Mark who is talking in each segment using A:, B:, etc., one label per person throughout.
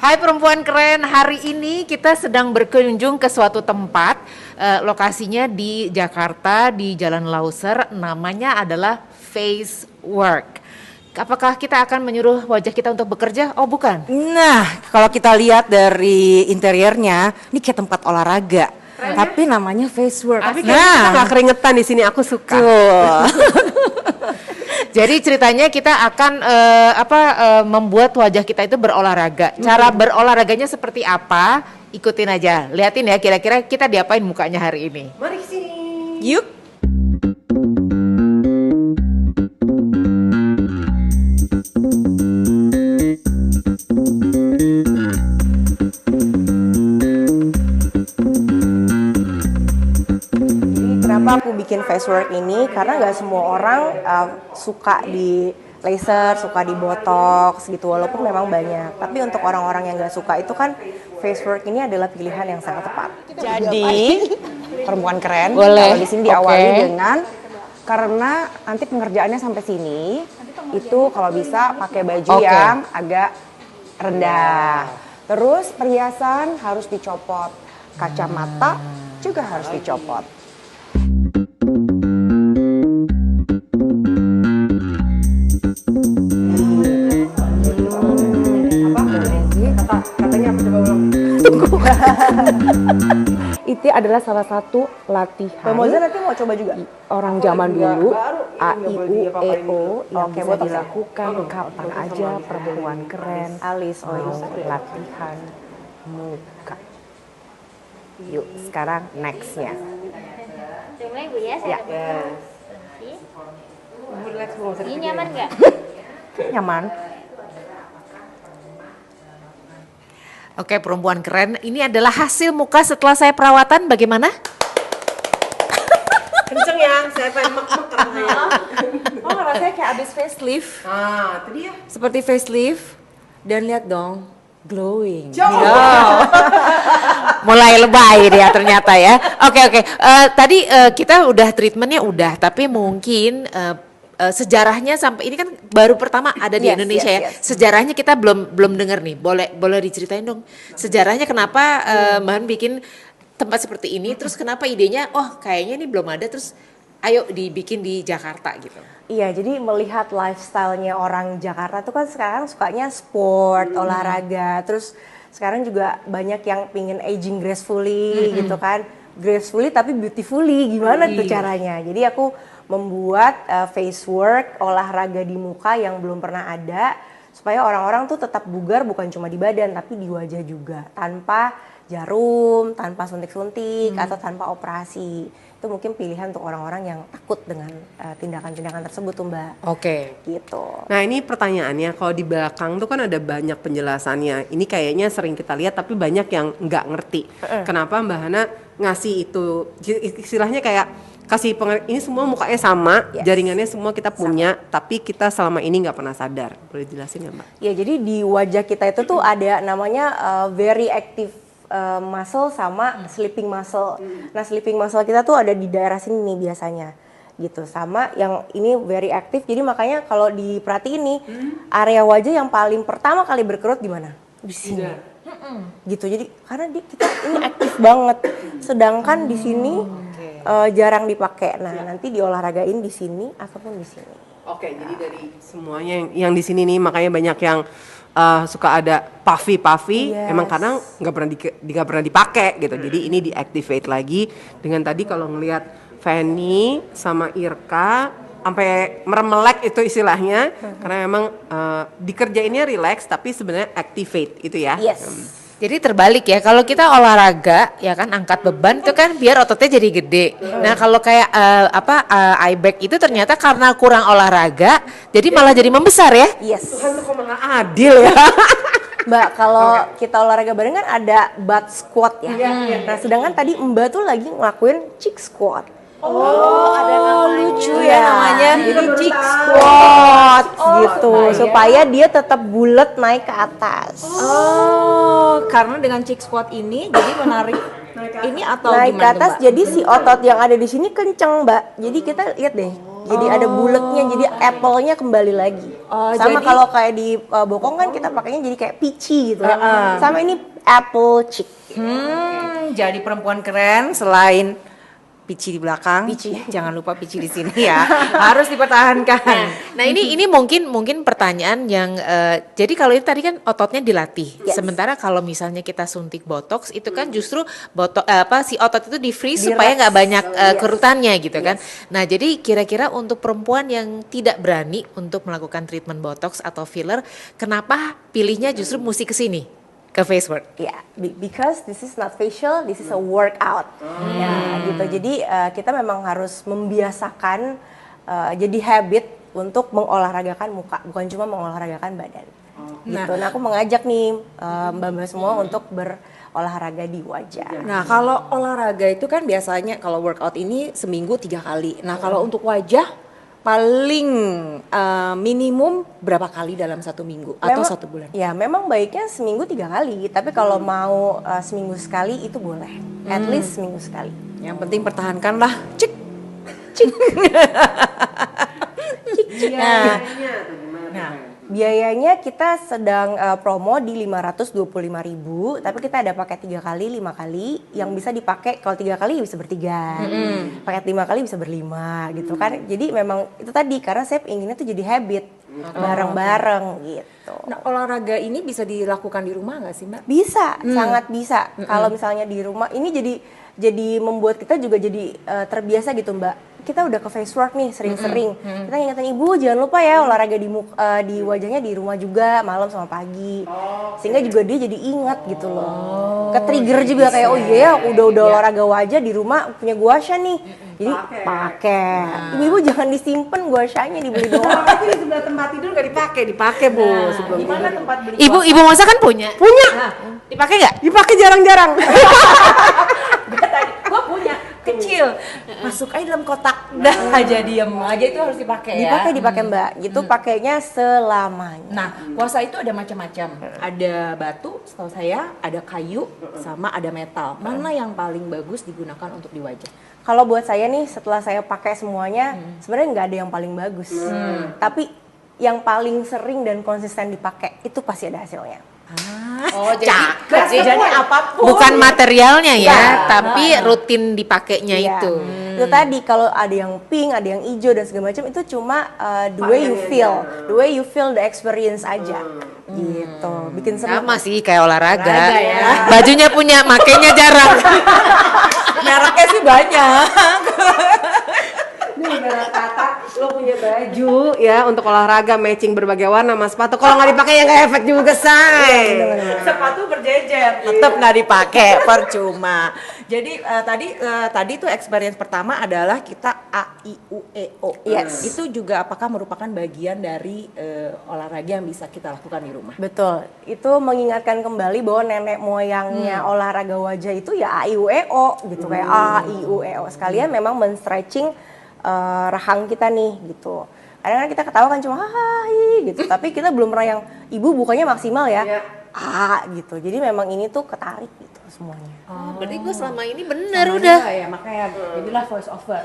A: Hai perempuan keren, hari ini kita sedang berkunjung ke suatu tempat, lokasinya di Jakarta, di Jalan Lauser, namanya adalah Face Work. Apakah kita akan menyuruh wajah kita untuk bekerja? Oh bukan.
B: Nah, kalau kita lihat dari interiornya, ini kayak tempat olahraga. Tapi namanya Face Work.
C: Tapi kayaknya kita gak keringetan di sini, aku suka.
A: Jadi ceritanya kita akan membuat wajah kita itu berolahraga. Cara berolahraganya seperti apa? Ikutin aja. Liatin ya kira-kira kita diapain mukanya hari ini.
C: Mari kesini.
B: Yuk. Kenapa aku bikin face work ini? Karena nggak semua orang suka di laser, suka di botox gitu, walaupun memang banyak. Tapi untuk orang-orang yang nggak suka itu kan face work ini adalah pilihan yang sangat tepat.
D: Jadi perempuan keren,
A: Boleh.
D: kalau di sini diawali dengan karena nanti pengerjaannya sampai sini itu kalau bisa pakai baju yang agak rendah. Terus perhiasan harus dicopot, kacamata juga harus dicopot.
C: Katanya apa coba ulang?
D: Itu adalah salah satu latihan.
B: Moza nanti mau coba juga?
D: Orang zaman dulu A, I, U, E, O yang
B: Oke,
D: bisa
B: botox.
D: dilakukan kapan aja perempuan keren
B: Alis,
D: latihan muka. Yuk sekarang nextnya.
E: Mulai Bu ya, saya
C: Relax, Bu,
E: Ini nyaman nggak?
D: Nyaman.
A: Oke perempuan keren, ini adalah hasil muka setelah saya perawatan bagaimana?
C: kenceng ya, saya pengen mek-mek rasanya.
B: Oh, rasanya kayak abis facelift.
C: Nah, itu dia.
B: Seperti facelift. Dan lihat dong, glowing.
A: Mulai lebay dia ternyata ya. Oke. Tadi kita udah treatmentnya udah, tapi mungkin sejarahnya sampai ini kan baru pertama ada di
B: Yes,
A: Indonesia
B: yes,
A: ya.
B: yes.
A: Sejarahnya kita belum dengar nih. Boleh diceritain dong. Sejarahnya kenapa Mbak Han bikin tempat seperti ini? Terus kenapa idenya? Oh kayaknya ini belum ada. Terus ayo dibikin di Jakarta gitu.
B: Iya, jadi melihat lifestyle-nya orang Jakarta tuh kan sekarang sukanya sport, olahraga. Terus sekarang juga banyak yang pingin aging gracefully gitu kan. Gracefully tapi beautifully, gimana tuh caranya? Jadi aku membuat face work, olahraga di muka yang belum pernah ada. Supaya orang-orang tuh tetap bugar bukan cuma di badan tapi di wajah juga. Tanpa jarum, tanpa suntik-suntik atau tanpa operasi. Itu mungkin pilihan untuk orang-orang yang takut dengan tindakan-tindakan tersebut tuh Mbak.
A: Oke.
B: Gitu.
C: Nah ini pertanyaannya, kalau di belakang tuh kan ada banyak penjelasannya. Ini kayaknya sering kita lihat tapi banyak yang nggak ngerti. Kenapa Mbak Hana ngasih itu, istilahnya kayak kasih ini semua mukanya sama,
B: Yes.
C: jaringannya semua kita punya, tapi kita selama ini nggak pernah sadar. Boleh jelasin nggak Mbak?
B: Ya jadi di wajah kita itu tuh ada namanya very active muscle sama sleeping muscle. Nah sleeping muscle kita tuh ada di daerah sini nih biasanya gitu, sama yang ini very active. Jadi makanya kalau diperhatiin nih area wajah yang paling pertama kali berkerut di mana? Di sini. Gitu. Jadi karena kita ini aktif banget. Sedangkan di sini jarang dipakai. Nah nanti diolahragain di sini ataupun di sini.
C: Oke, jadi dari semuanya yang di sini nih makanya banyak yang suka ada puffy,
B: Yes.
C: emang kadang nggak pernah dipakai gitu. Jadi ini diactivate lagi dengan tadi kalau ngelihat Fanny sama Irka sampai meremelek itu istilahnya karena memang dikerjainnya relax tapi sebenarnya activate itu ya.
B: Yes.
A: Jadi terbalik ya, kalau kita olahraga ya kan angkat beban itu kan biar ototnya jadi gede. Nah kalau kayak eye bag itu ternyata karena kurang olahraga, jadi malah jadi membesar ya.
B: Yes.
C: Tuhan tuh kok malah adil ya.
B: Mbak, kalau kita olahraga bareng kan ada butt squat ya. Nah, sedangkan tadi Mbak tuh lagi ngelakuin cheek squat.
A: Lucu ya namanya.
B: Jadi cheek squat gitu, supaya dia tetap bulat naik ke atas.
F: Oh, karena dengan cheek squat ini jadi menarik ini atau
B: Naik ke
F: gimana tuh,
B: atas,
F: Mbak?
B: jadi si otot yang ada di sini kenceng Mbak. Jadi kita lihat deh, Jadi ada bulatnya, jadi apple-nya kembali lagi. Sama
F: jadi-
B: kalau kayak di bokong kan kita pakainya jadi kayak peachy gitu ya. Sama ini apple cheek.
F: Jadi perempuan keren selain pici di belakang.
B: Pici.
F: Jangan lupa pici di sini ya. Harus dipertahankan.
A: Nah ini mungkin pertanyaan yang jadi kalau ini tadi kan ototnya dilatih.
B: Yes.
A: Sementara kalau misalnya kita suntik botox itu kan justru si otot itu di freeze supaya nggak banyak kerutannya gitu kan. Nah jadi kira-kira untuk perempuan yang tidak berani untuk melakukan treatment botox atau filler, kenapa pilihnya justru mesti ke sini? Ke face work.
B: Ya, because this is not facial, this is a workout. Ya, gitu. Jadi kita memang harus membiasakan jadi habit untuk mengolahragakan muka, bukan cuma mengolahragakan badan. Gitu. Nah, aku mengajak nih mbak-mbak semua untuk berolahraga di wajah.
F: Nah kalau olahraga itu kan biasanya kalau workout ini seminggu 3 kali. Nah kalau untuk wajah paling minimum berapa kali dalam 1 minggu atau 1 bulan?
B: Ya, memang baiknya seminggu 3 kali. Tapi kalau mau seminggu sekali itu boleh. At least seminggu sekali.
F: Yang penting pertahankanlah. Cik. Nah,
B: Biayanya kita sedang promo di 525.000, tapi kita ada paket 3 kali, 5 kali yang bisa dipakai kalau 3 kali bisa bertiga. Paket 5 kali bisa berlima gitu kan. Jadi memang itu tadi karena saya inginnya tuh jadi habit bareng-bareng gitu.
F: nah olahraga ini bisa dilakukan di rumah nggak sih Mbak?
B: Bisa, sangat bisa. Kalau misalnya di rumah ini jadi membuat kita juga jadi terbiasa gitu Mbak. Kita udah ke face work nih sering-sering. Kita ingetin ibu jangan lupa ya olahraga di wajahnya di rumah juga malam sama pagi. Sehingga juga dia jadi ingat gitu loh. Ke-trigger juga kayak oh iya ya udah olahraga wajah di rumah punya guasha nih. Jadi pakai. Ibu-ibu jangan disimpan guashanya dibeli doang.
C: Tapi di sebelah tempat tidur nggak dipakai Bu sebelum
F: Gimana
C: tidur.
F: tempat beli?
A: Ibu masa kan punya?
C: Punya,
A: Dipakai nggak?
C: dipakai jarang-jarang.
F: Gue punya kecil, masuk aja dalam kotak, dah aja diem aja itu harus dipakai ya.
B: Dipakai Mbak. Gitu pakainya selamanya.
F: Nah, puasa itu ada macam-macam. Ada batu, setahu saya, ada kayu, sama ada metal. Mana yang paling bagus digunakan untuk di wajah?
B: Kalau buat saya nih setelah saya pakai semuanya sebenarnya nggak ada yang paling bagus. Tapi yang paling sering dan konsisten dipakai itu pasti ada hasilnya.
A: Oh jadi
F: apapun.
A: bukan materialnya ya,
B: Bukan.
A: tapi rutin dipakainya
B: Iya.
A: itu.
B: Itu tadi kalau ada yang pink, ada yang hijau dan segala macam itu cuma the way you feel the experience aja. Gitu. Bikin seru.
A: Sama sih kayak olahraga.
F: Olahraga ya.
A: Bajunya punya, makainya jarang.
F: Mereknya sih banyak.
C: Nih ibarat kata lo punya baju ya untuk olahraga matching berbagai warna sama sepatu. Kalau nggak dipakai ya nggak efek juga say.
F: Sepatu berjejer, tetap nggak dipakai, percuma. Jadi tadi tuh experience pertama adalah kita AIUEO.
B: Yes.
F: Itu juga apakah merupakan bagian dari olahraga yang bisa kita lakukan di rumah?
B: Betul. Itu mengingatkan kembali bahwa nenek moyangnya olahraga wajah itu ya AIUEO gitu kayak AIUEO. Sekalian memang men-stretching rahang kita nih gitu. Kadang-kadang kita ketawa kan cuma hahaha gitu, tapi kita belum pernah yang ibu bukanya maksimal ya. Gitu. Jadi memang ini tuh ketarik gitu semuanya.
A: Berarti gue selama ini bener udah.
F: Ya, makanya jadilah voice over.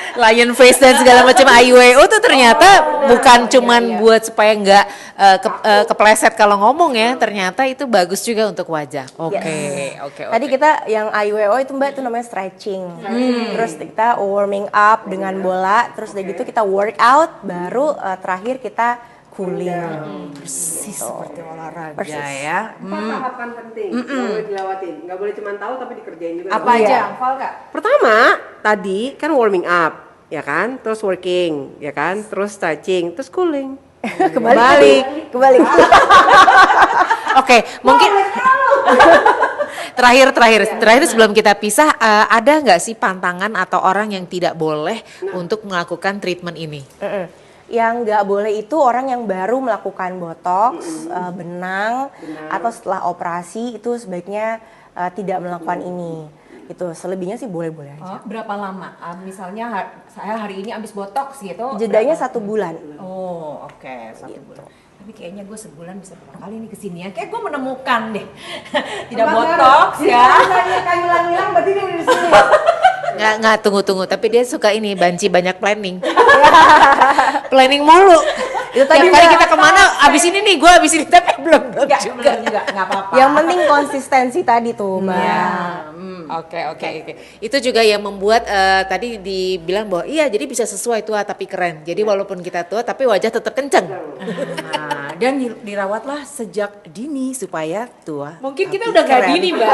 A: Lion face dan segala macam IUEO tuh ternyata bukan cuman buat supaya nggak kepleset kalau ngomong ya, ternyata itu bagus juga untuk wajah. Oke.
B: Tadi kita yang IUEO itu Mbak itu namanya stretching. Terus kita warming up dengan bola, terus udah gitu kita workout, baru terakhir kita cooling.
F: Persis seperti olahraga
B: Persis.
F: ya.
C: Tahapan penting, nggak boleh dilewatin, nggak boleh cuma tahu tapi dikerjain juga.
F: Apa
B: Iya.
F: aja? Hafal nggak?
C: Pertama, tadi kan warming up, ya kan, terus working, ya kan, terus stretching, terus cooling.
B: Kebalik.
A: Oke, mungkin terakhir sebelum kita pisah, ada nggak sih pantangan atau orang yang tidak boleh untuk melakukan treatment ini?
B: Yang nggak boleh itu orang yang baru melakukan botox, benang, atau setelah operasi itu sebaiknya tidak melakukan ini. Itu selebihnya sih boleh-boleh aja.
F: Oh, berapa lama? Misalnya saya hari ini habis botox gitu.
B: Jedanya
F: berapa?
B: 1 bulan.
F: Oh, oke, 1 bulan. Tapi kayaknya gue sebulan bisa berapa kali nih kesini ya. Kayak gue menemukan deh. Tidak botox ya.
C: Kayu hilang berarti dia udah di sini.
A: Nggak, tunggu. Tapi dia suka ini, banci banyak planning. Planning mulu. Itu tadi kali kita kemana, abis ini nih, gue abis ini, tapi belum juga.
F: Nggak apa-apa.
B: Yang penting konsistensi tadi tuh, Mbak.
A: Oke. Itu juga yang membuat tadi dibilang bahwa iya, jadi bisa sesuai tua tapi keren. Jadi walaupun kita tua, tapi wajah tetap kenceng.
F: Nah, dan dirawatlah sejak dini supaya tua.
A: Mungkin kita
F: tapi
A: udah nggak
F: keren.
A: dini, Mbak.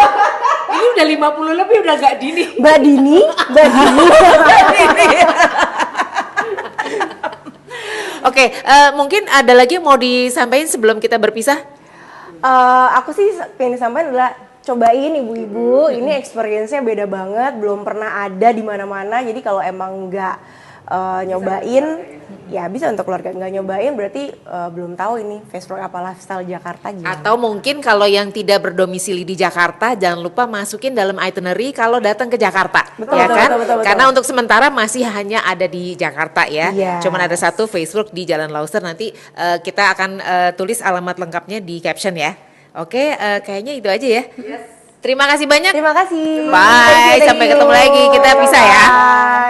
A: Ini udah 50 lebih, udah nggak dini.
B: Mbak Dini.
A: Oke, mungkin ada lagi yang mau disampaikan sebelum kita berpisah?
B: Aku sih pengen disampaikan adalah cobain ibu-ibu, ini experience-nya beda banget, belum pernah ada di mana-mana. Jadi kalau emang nggak nyobain, ya bisa. Untuk keluarga nggak nyobain berarti belum tahu ini face work apa lifestyle Jakarta gimana.
A: Atau mungkin kalau yang tidak berdomisili di Jakarta, jangan lupa masukin dalam itinerary kalau datang ke Jakarta,
B: Betul,
A: ya
B: betul,
A: kan?
B: betul.
A: Karena untuk sementara masih hanya ada di Jakarta ya.
B: Yes.
A: Cuman ada satu Facebook di Jalan Lauser. Nanti kita akan tulis alamat lengkapnya di caption ya. Oke, kayaknya itu aja ya. Terima kasih banyak.
B: Terima kasih.
A: Bye,
B: Thank you.
A: sampai ketemu lagi. Kita pisah ya.
B: Bye.